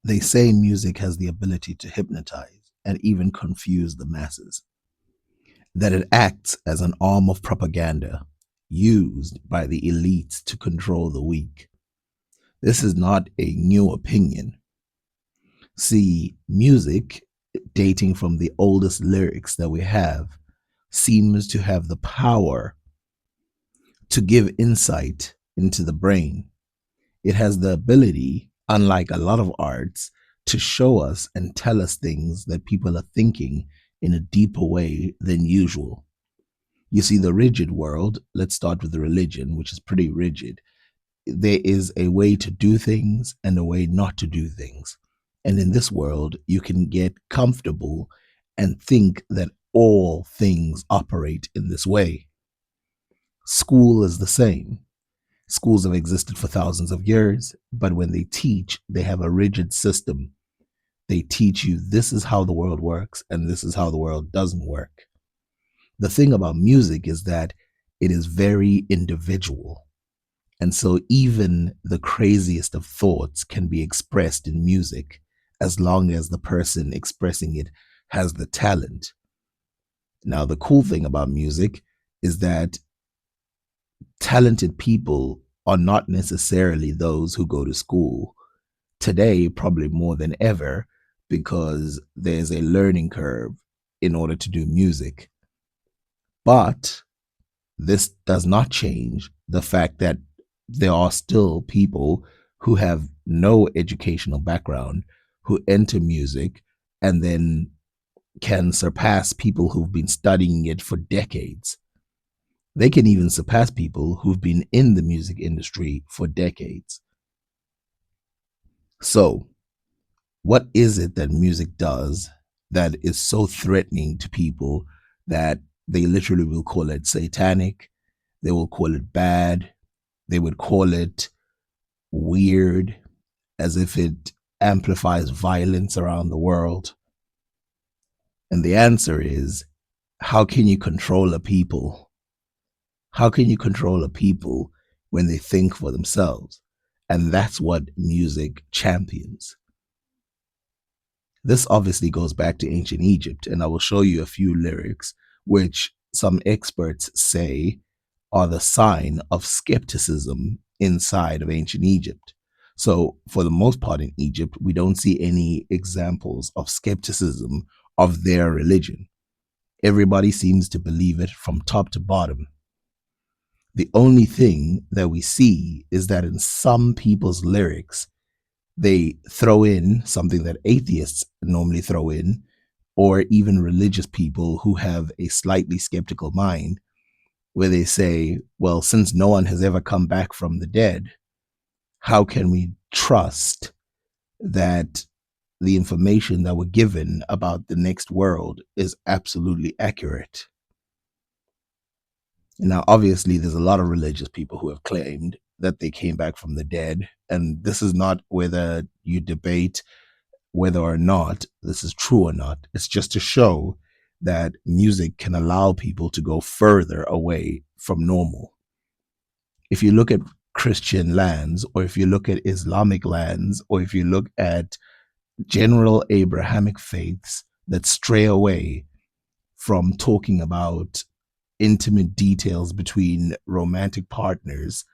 They say music has the ability to hypnotize and even confuse the masses, that it acts as an arm of propaganda used by the elites to control the weak. This is not a new opinion. See, music, dating from the oldest lyrics that we have, seems to have the power to give insight into the brain. It has the ability, unlike a lot of arts, to show us and tell us things that people are thinking in a deeper way than usual. You see, the rigid world, let's start with the religion, which is pretty rigid. There is a way to do things and a way not to do things. And in this world, you can get comfortable and think that all things operate in this way. School is the same. Schools have existed for thousands of years, but when they teach, they have a rigid system. They teach you this is how the world works and this is how the world doesn't work. The thing about music is that it is very individual. And so even the craziest of thoughts can be expressed in music as long as the person expressing it has the talent. Now, the cool thing about music is that talented people are not necessarily those who go to school. Today, probably more than ever, because there's a learning curve in order to do music. But this does not change the fact that there are still people who have no educational background who enter music and then can surpass people who've been studying it for decades. They can even surpass people who've been in the music industry for decades. So, what is it that music does that is so threatening to people that they literally will call it satanic? They will call it bad. They would call it weird, as if it amplifies violence around the world. And the answer is, how can you control a people? How can you control a people when they think for themselves? And that's what music champions. This obviously goes back to ancient Egypt, and I will show you a few lyrics which some experts say are the sign of skepticism inside of ancient Egypt. So, for the most part in Egypt, we don't see any examples of skepticism of their religion. Everybody seems to believe it from top to bottom. The only thing that we see is that in some people's lyrics, they throw in something that atheists normally throw in, or even religious people who have a slightly skeptical mind, where they say, well, since no one has ever come back from the dead, how can we trust that the information that we're given about the next world is absolutely accurate? Now, obviously, there's a lot of religious people who have claimed that they came back from the dead. And this is not whether you debate whether or not this is true or not. It's just to show that music can allow people to go further away from normal. If you look at Christian lands, or if you look at Islamic lands, or if you look at general Abrahamic faiths that stray away from talking about intimate details between romantic partners,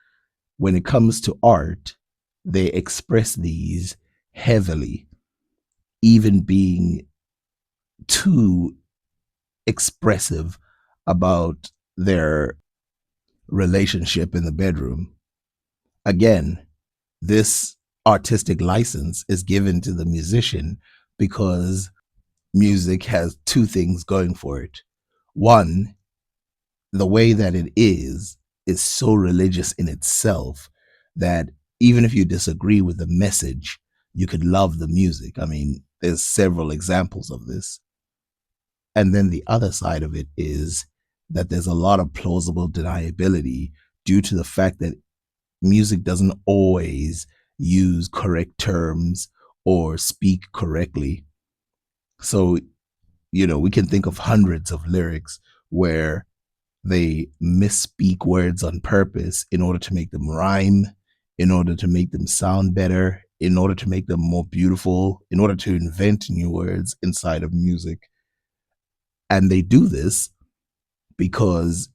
when it comes to art, they express these heavily, even being too expressive about their relationship in the bedroom. Again, this artistic license is given to the musician because music has two things going for it. One, the way that it is so religious in itself that even if you disagree with the message, you could love the music. I mean, there's several examples of this. And then the other side of it is that there's a lot of plausible deniability due to the fact that music doesn't always use correct terms or speak correctly. So, we can think of hundreds of lyrics where they misspeak words on purpose in order to make them rhyme, in order to make them sound better, in order to make them more beautiful, in order to invent new words inside of music. And they do this because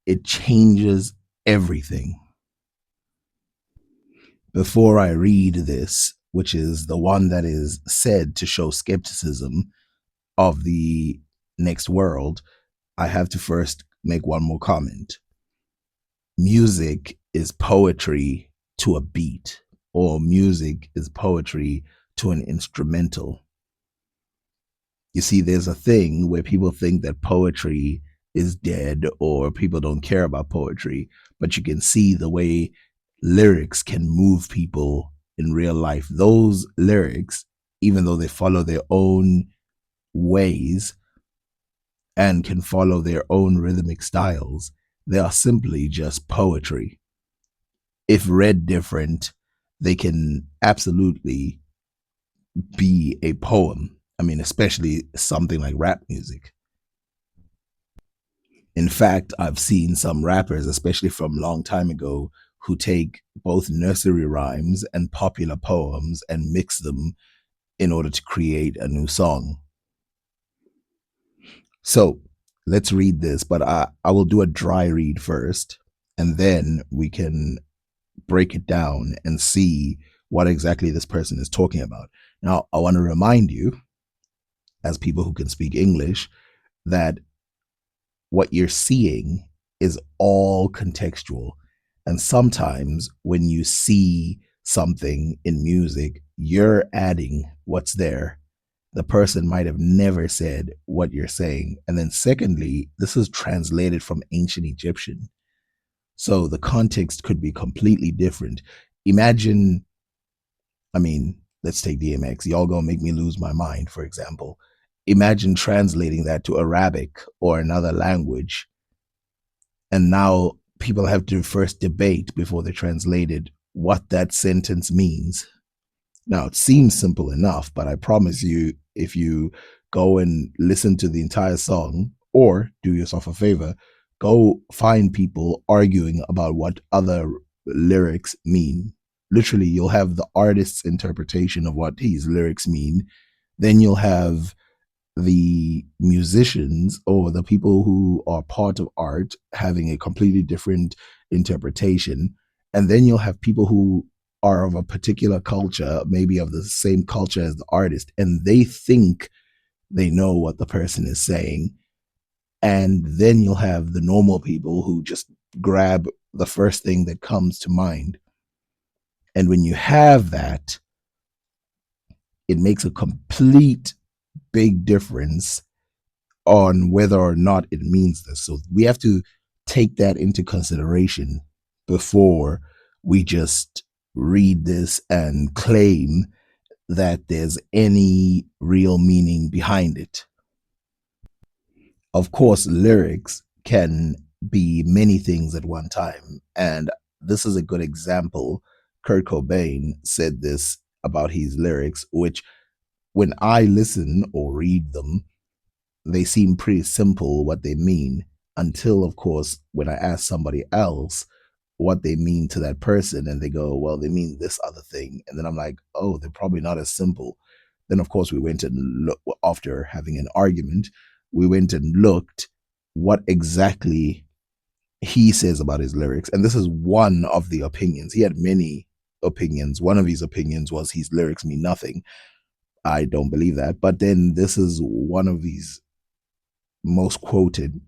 it changes everything. Before I read this, which is the one that is said to show skepticism of the next world, I have to first make one more comment. Music is poetry to a beat, or music is poetry to an instrumental. You see, there's a thing where people think that poetry is dead or people don't care about poetry, but you can see the way lyrics can move people in real life. Those lyrics, even though they follow their own ways and can follow their own rhythmic styles, they are simply just poetry. If read different, they can absolutely be a poem. I mean, especially something like rap music. In fact, I've seen some rappers, especially from a long time ago, who take both nursery rhymes and popular poems and mix them in order to create a new song. So let's read this, but I will do a dry read first, and then we can break it down and see what exactly this person is talking about. Now, I want to remind you, as people who can speak English, that what you're seeing is all contextual. And sometimes when you see something in music, you're adding what's there. The person might have never said what you're saying. And then, secondly, this is translated from ancient Egyptian. So the context could be completely different. Imagine, I mean, let's take DMX. Y'all gonna make me lose my mind, for example. Imagine translating that to Arabic or another language. And now people have to first debate before they translated what that sentence means. Now, it seems simple enough, but I promise you, if you go and listen to the entire song or do yourself a favor, go find people arguing about what other lyrics mean. Literally, you'll have the artist's interpretation of what these lyrics mean. Then you'll have the musicians or the people who are part of art having a completely different interpretation. And then you'll have people who are of a particular culture, maybe of the same culture as the artist, and they think they know what the person is saying. And then you'll have the normal people who just grab the first thing that comes to mind. And when you have that, it makes a complete big difference on whether or not it means this. So we have to take that into consideration before we just read this and claim that there's any real meaning behind it. Of course, lyrics can be many things at one time. And this is a good example. Kurt Cobain said this about his lyrics, which when I listen or read them, they seem pretty simple what they mean until, of course, when I ask somebody else what they mean to that person and they go, well, they mean this other thing. And then I'm like, oh, they're probably not as simple. Then, of course, we went and looked after having an argument. We went and looked what exactly he says about his lyrics. And this is one of the opinions. He had many opinions. One of his opinions was his lyrics mean nothing. I don't believe that. But then this is one of these most quoted.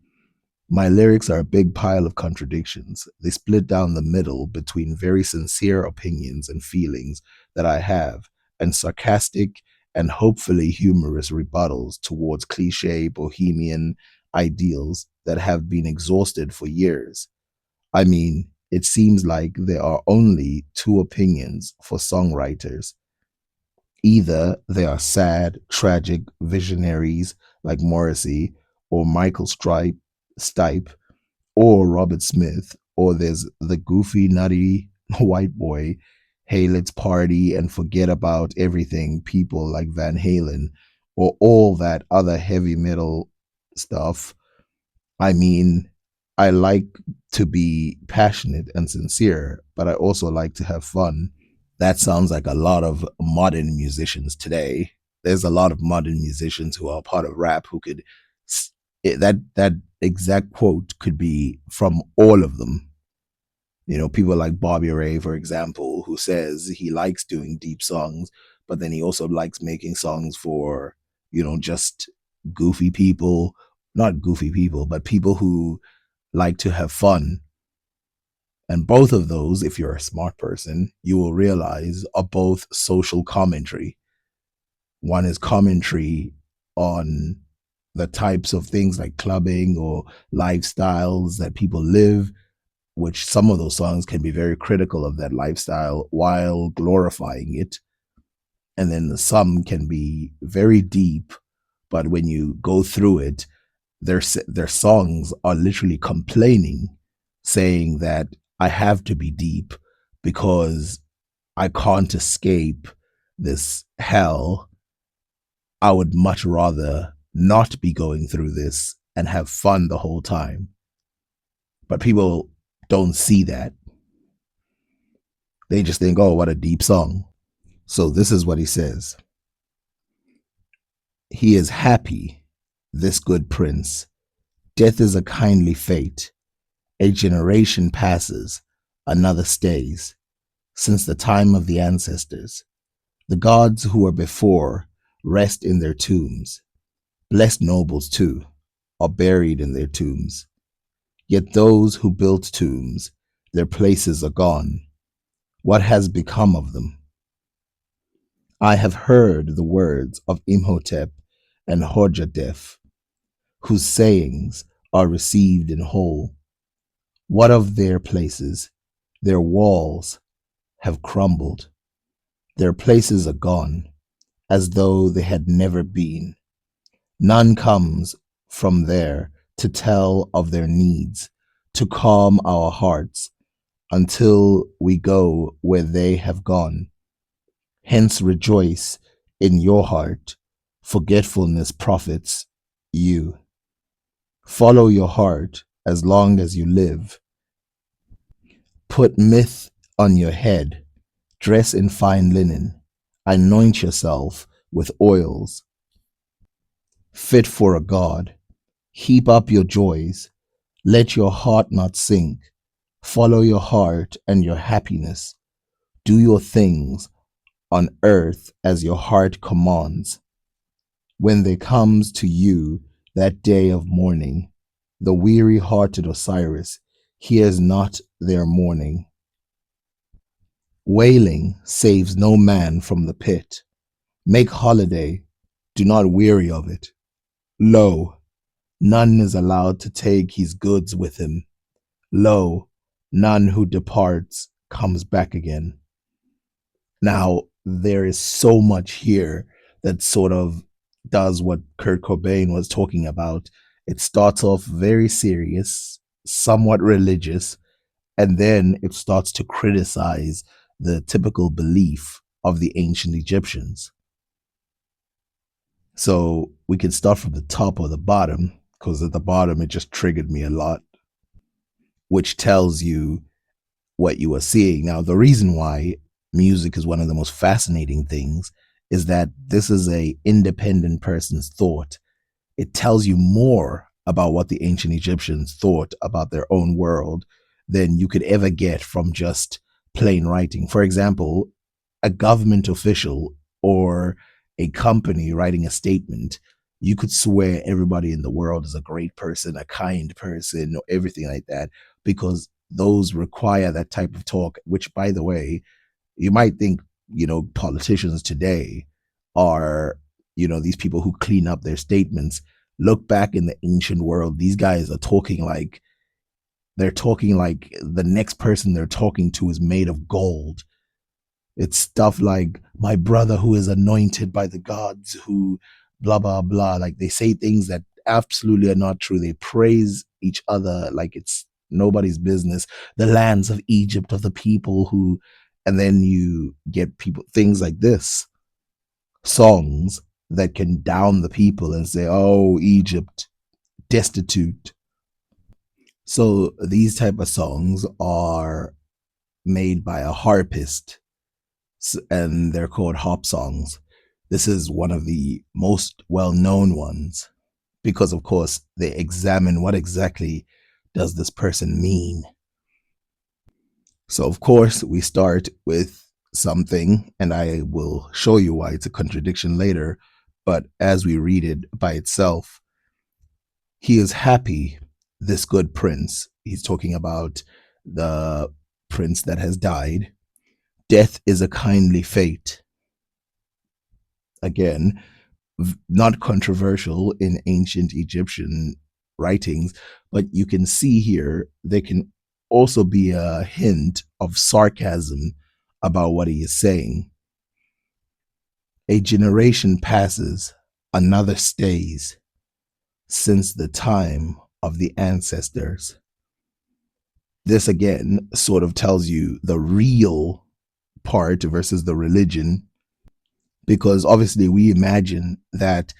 My lyrics are a big pile of contradictions. They split down the middle between very sincere opinions and feelings that I have, and sarcastic and hopefully humorous rebuttals towards cliche bohemian ideals that have been exhausted for years. I mean, it seems like there are only two opinions for songwriters. Either they are sad, tragic visionaries like Morrissey or Michael Stipe or Robert Smith, or there's the goofy, nutty white boy, hey, let's party and forget about everything, people like Van Halen, or all that other heavy metal stuff. I mean, I like to be passionate and sincere, but I also like to have fun. That sounds like a lot of modern musicians today. There's a lot of modern musicians who are part of rap who could that exact quote could be from all of them. You know, people like Bobby Ray, for example, who says he likes doing deep songs, but then he also likes making songs for, just goofy people, not goofy people, but people who like to have fun. And both of those, if you're a smart person, you will realize are both social commentary. One is commentary on the types of things like clubbing or lifestyles that people live, which some of those songs can be very critical of that lifestyle while glorifying it. And then some can be very deep, but when you go through it, their songs are literally complaining, saying that I have to be deep because I can't escape this hell. I would much rather not be going through this and have fun the whole time. But people don't see that. They just think, oh, what a deep song. So this is what he says. He is happy, this good prince. Death is a kindly fate. A generation passes, another stays. Since the time of the ancestors, the gods who were before rest in their tombs. Blessed nobles, too, are buried in their tombs. Yet those who built tombs, their places are gone. What has become of them? I have heard the words of Imhotep and Horjadef, whose sayings are received in whole. What of their places? Their walls have crumbled. Their places are gone, as though they had never been. None comes from there to tell of their needs, to calm our hearts until we go where they have gone. Hence rejoice in your heart. Forgetfulness profits you. Follow your heart as long as you live. Put myth on your head. Dress in fine linen. Anoint yourself with oils fit for a god. Heap up your joys. Let your heart not sink. Follow your heart and your happiness. Do your things on earth as your heart commands. When there comes to you that day of mourning, the weary hearted Osiris hears not their mourning. Wailing saves no man from the pit. Make holiday, do not weary of it. Lo, none is allowed to take his goods with him. Lo, none who departs comes back again. Now, there is so much here that sort of does what Kurt Cobain was talking about. It starts off very serious, somewhat religious, and then it starts to criticize the typical belief of the ancient Egyptians. So we can start from the top or the bottom, because at the bottom it just triggered me a lot, which tells you what you are seeing. Now, the reason why music is one of the most fascinating things is that this is a independent person's thought. It tells you more about what the ancient Egyptians thought about their own world than you could ever get from just plain writing. For example, a government official or a company writing a statement, you could swear everybody in the world is a great person, a kind person, or everything like that, because those require that type of talk, which, by the way, you might think, politicians today are, these people who clean up their statements. Look back in the ancient world, these guys are talking like the next person they're talking to is made of gold. It's stuff like my brother who is anointed by the gods who blah blah blah. Like they say things that absolutely are not true. They praise each other like it's nobody's business. The lands of Egypt, of the people who, and then you get people things like this, songs that can down the people and say, oh, Egypt, destitute. So these type of songs are made by a harpist, and they're called hop songs. This is one of the most well known ones because, of course, they examine what exactly does this person mean. So, of course, we start with something, and I will show you why it's a contradiction later. But as we read it by itself, he is happy, this good prince. He's talking about the prince that has died. Death is a kindly fate. Again, not controversial in ancient Egyptian writings, but you can see here there can also be a hint of sarcasm about what he is saying. A generation passes, another stays, since the time of the ancestors. This again sort of tells you the real part versus the religion, because obviously we imagine that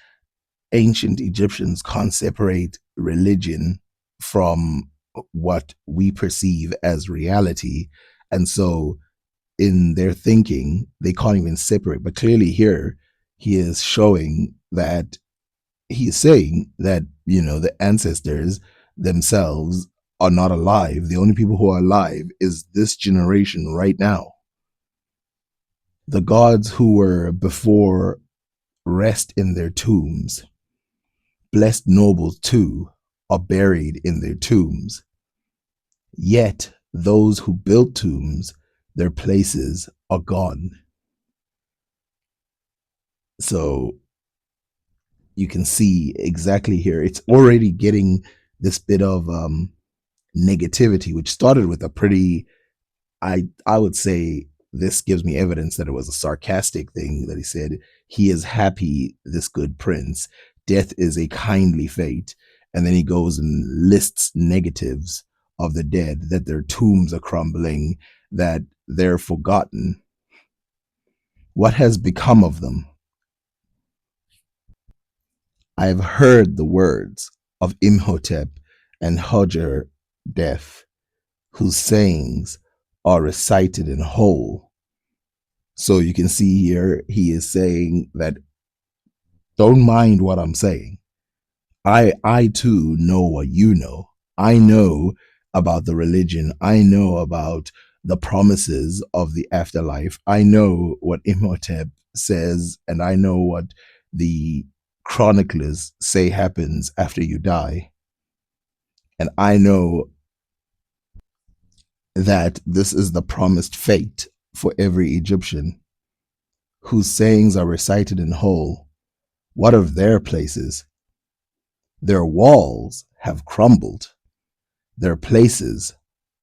ancient Egyptians can't separate religion from what we perceive as reality. And so in their thinking, they can't even separate. But clearly here, he is showing that he's saying that, the ancestors themselves are not alive. The only people who are alive is this generation right now. The gods who were before rest in their tombs. Blessed nobles, too, are buried in their tombs. Yet those who built tombs, their places are gone. So you can see exactly here, it's already getting this bit of negativity, which started with a pretty, I would say this gives me evidence that it was a sarcastic thing that he said, he is happy, this good prince. Death is a kindly fate. And then he goes and lists negatives of the dead, that their tombs are crumbling, that they're forgotten. What has become of them? I have heard the words of Imhotep and Hojer Deaf, whose sayings are recited in whole. So you can see here, he is saying that don't mind what I'm saying. I too know what you know. I know about the religion. I know about the promises of the afterlife. I know what Imhotep says, and I know what the chroniclers say happens after you die. And I know that this is the promised fate for every Egyptian whose sayings are recited in whole. What of their places? Their walls have crumbled. Their places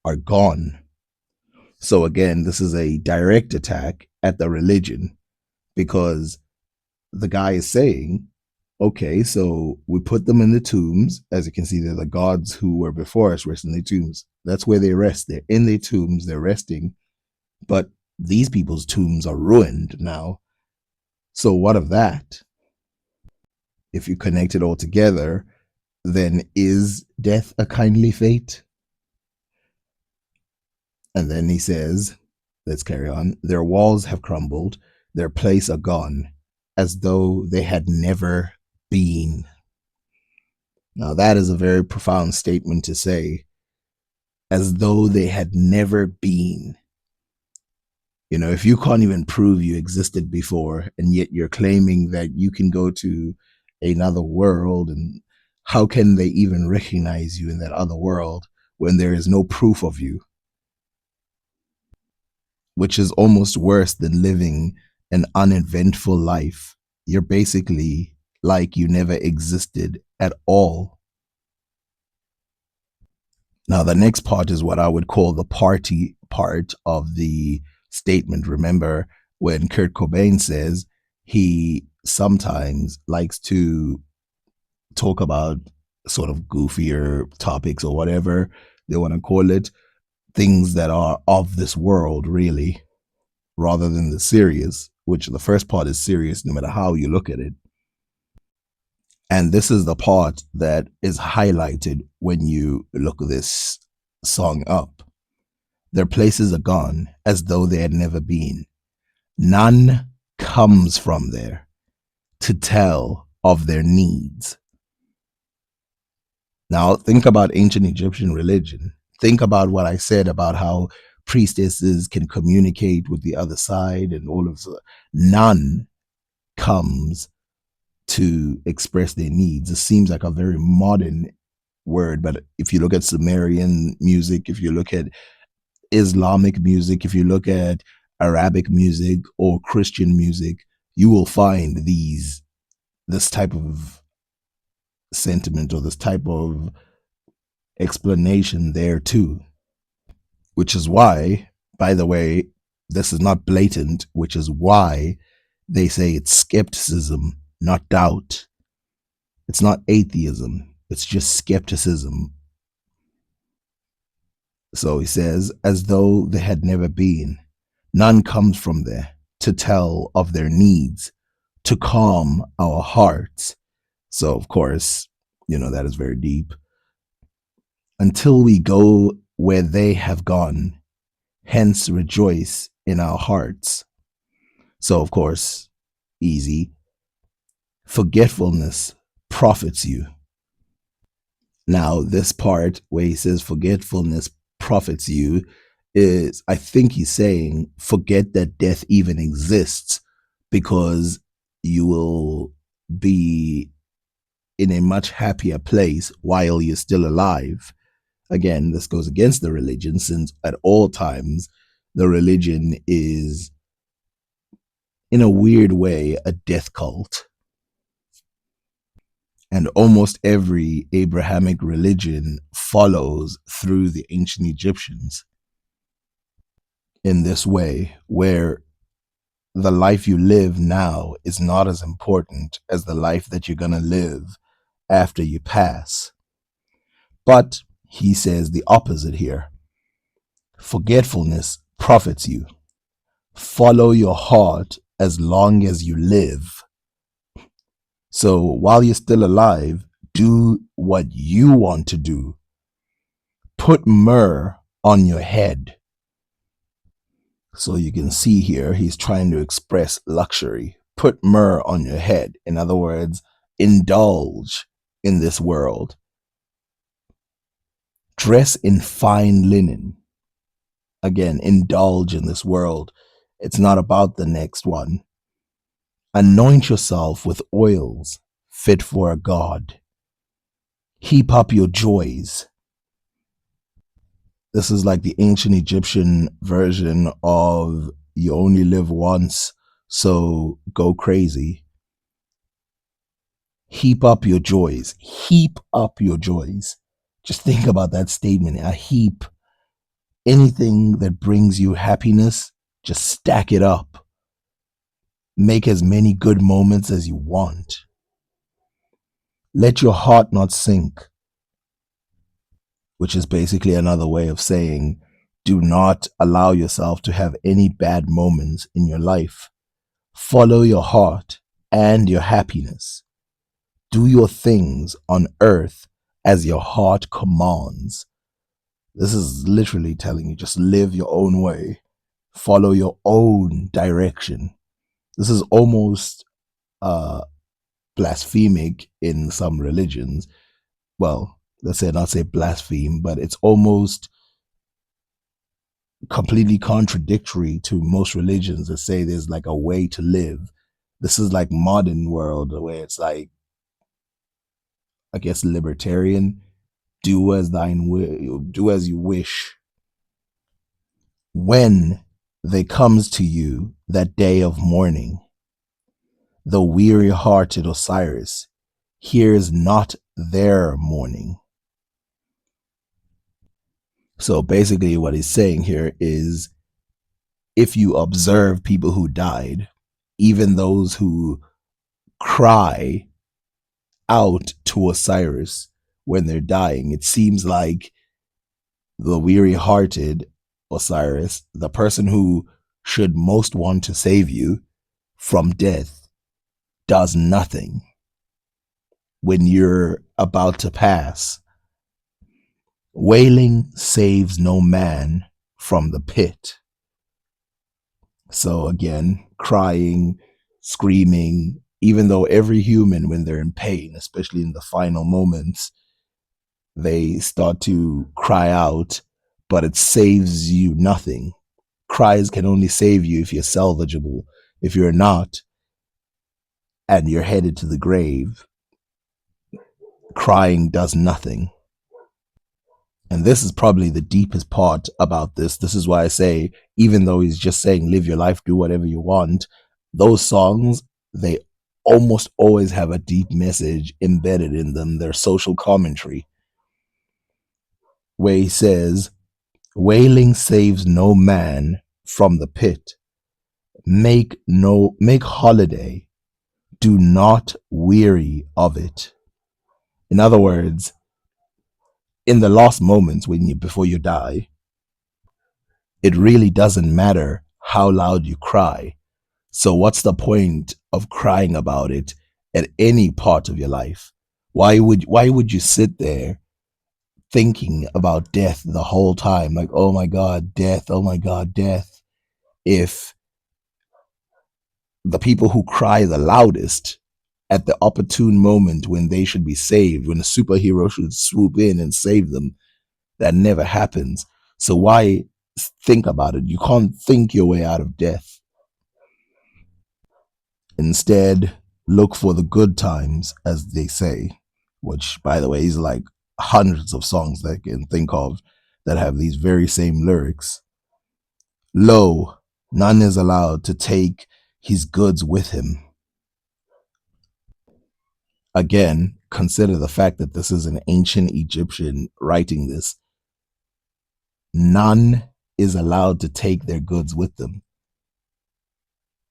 are gone. So again, this is a direct attack at the religion, because the guy is saying, okay, so we put them in the tombs. As you can see, they're the gods who were before us rest in their tombs. That's where they rest. They're in their tombs, they're resting. But these people's tombs are ruined now. So what of that? If you connect it all together, then is death a kindly fate? And then he says, let's carry on. Their walls have crumbled, their place are gone, as though they had never been. Now, that is a very profound statement to say, as though they had never been. If you can't even prove you existed before, and yet you're claiming that you can go to another world, and how can they even recognize you in that other world when there is no proof of you? Which is almost worse than living an uneventful life. You're basically like you never existed at all. Now, the next part is what I would call the party part of the statement. Remember when Kurt Cobain says he sometimes likes to talk about sort of goofier topics or whatever they want to call it, things that are of this world, really, rather than the serious, which the first part is serious no matter how you look at it. And this is the part that is highlighted when you look this song up. Their places are gone, as though they had never been. None comes from there to tell of their needs. Now, think about ancient Egyptian religion. Think about what I said about how priestesses can communicate with the other side and all of that. None comes to express their needs. It seems like a very modern word, but if you look at Sumerian music, if you look at Islamic music, if you look at Arabic music or Christian music, you will find this type of sentiment or this type of explanation there too. Which is why, by the way, this is not blatant, which is why they say it's skepticism, not doubt. It's not atheism, it's just skepticism. So he says, as though they had never been. None comes from there to tell of their needs, to calm our hearts. So, of course, that is very deep. Until we go where they have gone, hence rejoice in our hearts. So, of course, easy. Forgetfulness profits you. Now, this part where he says forgetfulness profits you is, I think he's saying, forget that death even exists, because you will be in a much happier place while you're still alive. Again, this goes against the religion, since at all times the religion is, in a weird way, a death cult. And almost every Abrahamic religion follows through the ancient Egyptians in this way, where the life you live now is not as important as the life that you're going to live after you pass. But he says the opposite here. Forgetfulness profits you. Follow your heart as long as you live. So while you're still alive, do what you want to do. Put myrrh on your head. So you can see here, he's trying to express luxury. Put myrrh on your head. In other words, indulge in this world. Dress in fine linen. Again, indulge in this world. It's not about the next one. Anoint yourself with oils fit for a god. Heap up your joys. This is like the ancient Egyptian version of you only live once, so go crazy. Heap up your joys. Heap up your joys. Just think about that statement. A heap. Anything that brings you happiness, just stack it up. Make as many good moments as you want. Let your heart not sink, which is basically another way of saying, do not allow yourself to have any bad moments in your life. Follow your heart and your happiness. Do your things on earth as your heart commands. This is literally telling you, just live your own way. Follow your own direction. This is almost blasphemic in some religions. Well, let's say not say blaspheme, but it's almost completely contradictory to most religions that say there's like a way to live. This is like modern world where it's like, I guess, libertarian. Do as you wish. When there comes to you that day of mourning, the weary-hearted Osiris hears not their mourning. So basically what he's saying here is, if you observe people who died, even those who cry out to Osiris when they're dying, it seems like the weary-hearted Osiris, the person who should most want to save you from death, does nothing when you're about to pass. Wailing saves no man from the pit. So again, crying, screaming, even though every human, when they're in pain, especially in the final moments, they start to cry out, but it saves you nothing. Cries can only save you if you're salvageable. If you're not, and you're headed to the grave, crying does nothing. And this is probably the deepest part about this. This is why I say, even though he's just saying, live your life, do whatever you want, those songs, they almost always have a deep message embedded in them. Their social commentary, where he says, wailing saves no man from the pit. Make holiday. Do not weary of it. In other words, in the last moments before you die, it really doesn't matter how loud you cry. So what's the point of crying about it at any part of your life? Why would you sit there thinking about death the whole time, like, oh my god, death, oh my god, death, if the people who cry the loudest at the opportune moment when they should be saved, when a superhero should swoop in and save them, that never happens. So why think about it? You can't think your way out of death. Instead, look for the good times, as they say, which, by the way, is like hundreds of songs that I can think of that have these very same lyrics. Lo, none is allowed to take his goods with him. Again, consider the fact that this is an ancient Egyptian writing this. None is allowed to take their goods with them.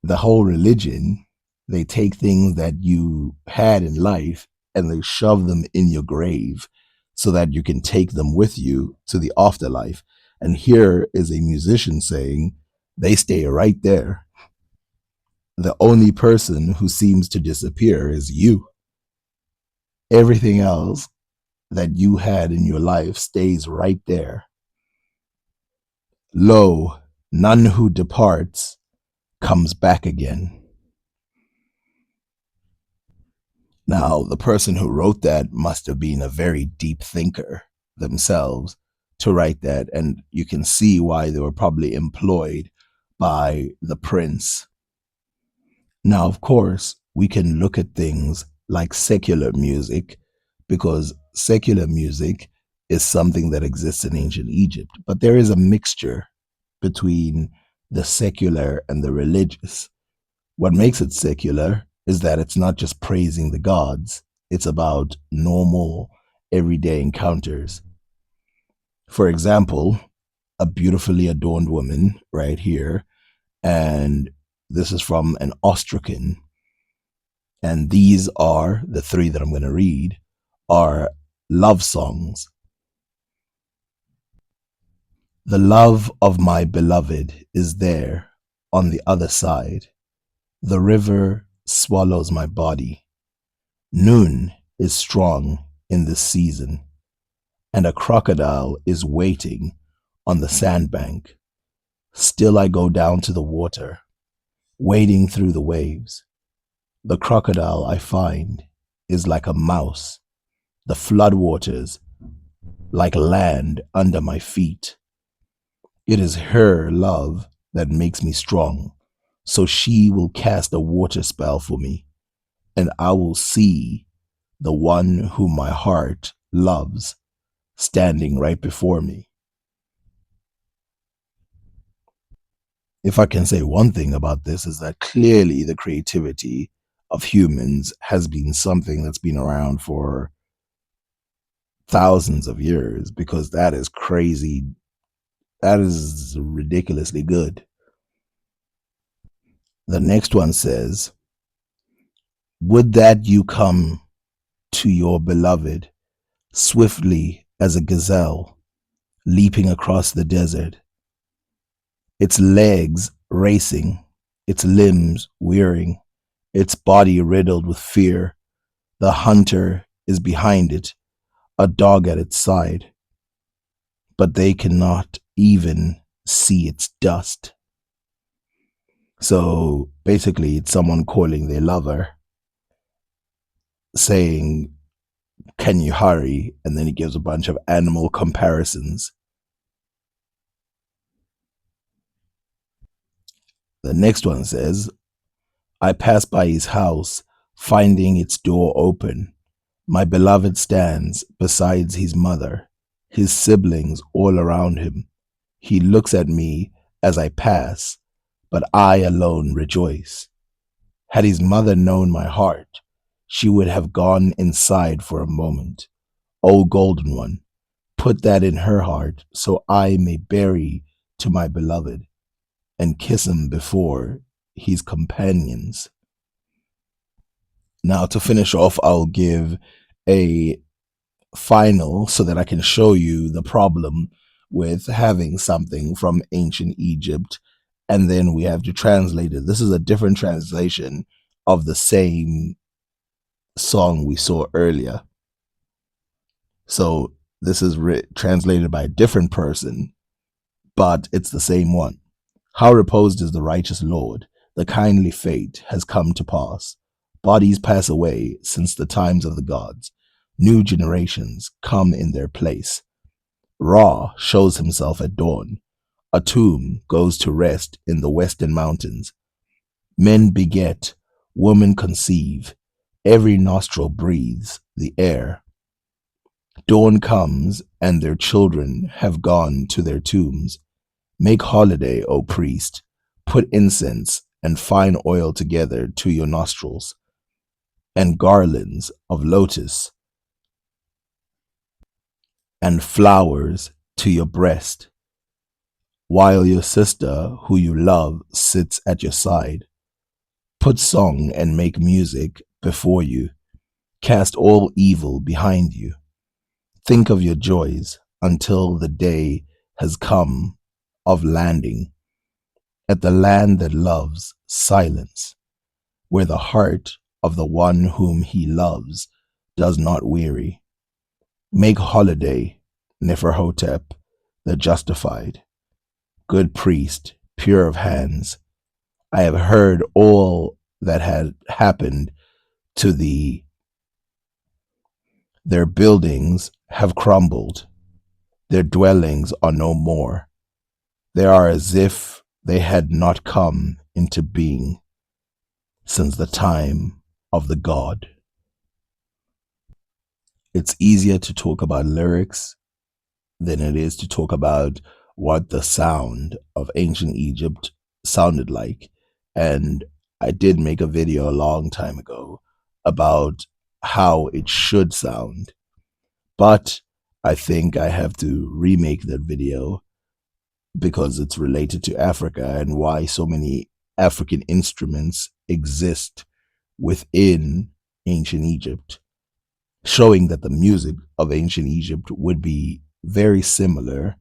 The whole religion, they take things that you had in life and they shove them in your grave so that you can take them with you to the afterlife. And here is a musician saying they stay right there. The only person who seems to disappear is you. Everything else that you had in your life stays right there. Lo, none who departs comes back again. Now, the person who wrote that must have been a very deep thinker themselves to write that. And you can see why they were probably employed by the prince. Now, of course, we can look at things like secular music, because secular music is something that exists in ancient Egypt. But there is a mixture between the secular and the religious. What makes it secular is that it's not just praising the gods, it's about normal, everyday encounters. For example, a beautifully adorned woman right here, and this is from an Ostracan. And these are the three that I'm going to read are love songs. The love of my beloved is there on the other side. The river swallows my body. Noon is strong in this season, and a crocodile is waiting on the sandbank. Still I go down to the water, wading through the waves. The crocodile I find is like a mouse, the floodwaters like land under my feet. It is her love that makes me strong, so she will cast a water spell for me, and I will see the one whom my heart loves standing right before me. If I can say one thing about this, is that clearly the creativity of humans has been something that's been around for thousands of years, because that is crazy. That is ridiculously good. The next one says, would that you come to your beloved swiftly as a gazelle leaping across the desert, its legs racing, its limbs wearing, its body riddled with fear. The hunter is behind it, a dog at its side, but they cannot even see its dust. So basically, it's someone calling their lover saying, "Can you hurry?" And then he gives a bunch of animal comparisons. The next one says, "I pass by his house, finding its door open. My beloved stands beside his mother, his siblings all around him. He looks at me as I pass, but I alone rejoice. Had his mother known my heart, she would have gone inside for a moment. O golden one, put that in her heart so I may bury to my beloved and kiss him before his companions." Now, to finish off, I'll give a final so that I can show you the problem with having something from ancient Egypt and then we have to translate it. This is a different translation of the same song we saw earlier. So this is translated by a different person, but it's the same one. "How reposed is the righteous Lord! The kindly fate has come to pass. Bodies pass away since the times of the gods. New generations come in their place. Ra shows himself at dawn. A tomb goes to rest in the western mountains. Men beget, women conceive. Every nostril breathes the air. Dawn comes, and their children have gone to their tombs. Make holiday, O priest. Put incense and fine oil together to your nostrils, and garlands of lotus and flowers to your breast, while your sister, who you love, sits at your side. Put song and make music before you. Cast all evil behind you. Think of your joys until the day has come of landing at the land that loves silence, where the heart of the one whom he loves does not weary. Make holiday, Neferhotep, the justified, good priest, pure of hands. I have heard all that had happened to thee. Their buildings have crumbled. Their dwellings are no more. They are as if they had not come into being since the time of the god." It's easier to talk about lyrics than it is to talk about what the sound of ancient Egypt sounded like. And I did make a video a long time ago about how it should sound, but I think I have to remake that video because it's related to Africa and why so many African instruments exist within ancient Egypt, showing that the music of ancient Egypt would be very similar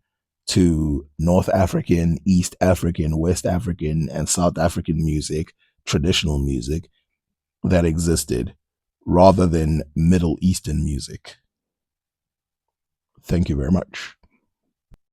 to North African, East African, West African, and South African music, traditional music that existed rather than Middle Eastern music. Thank you very much.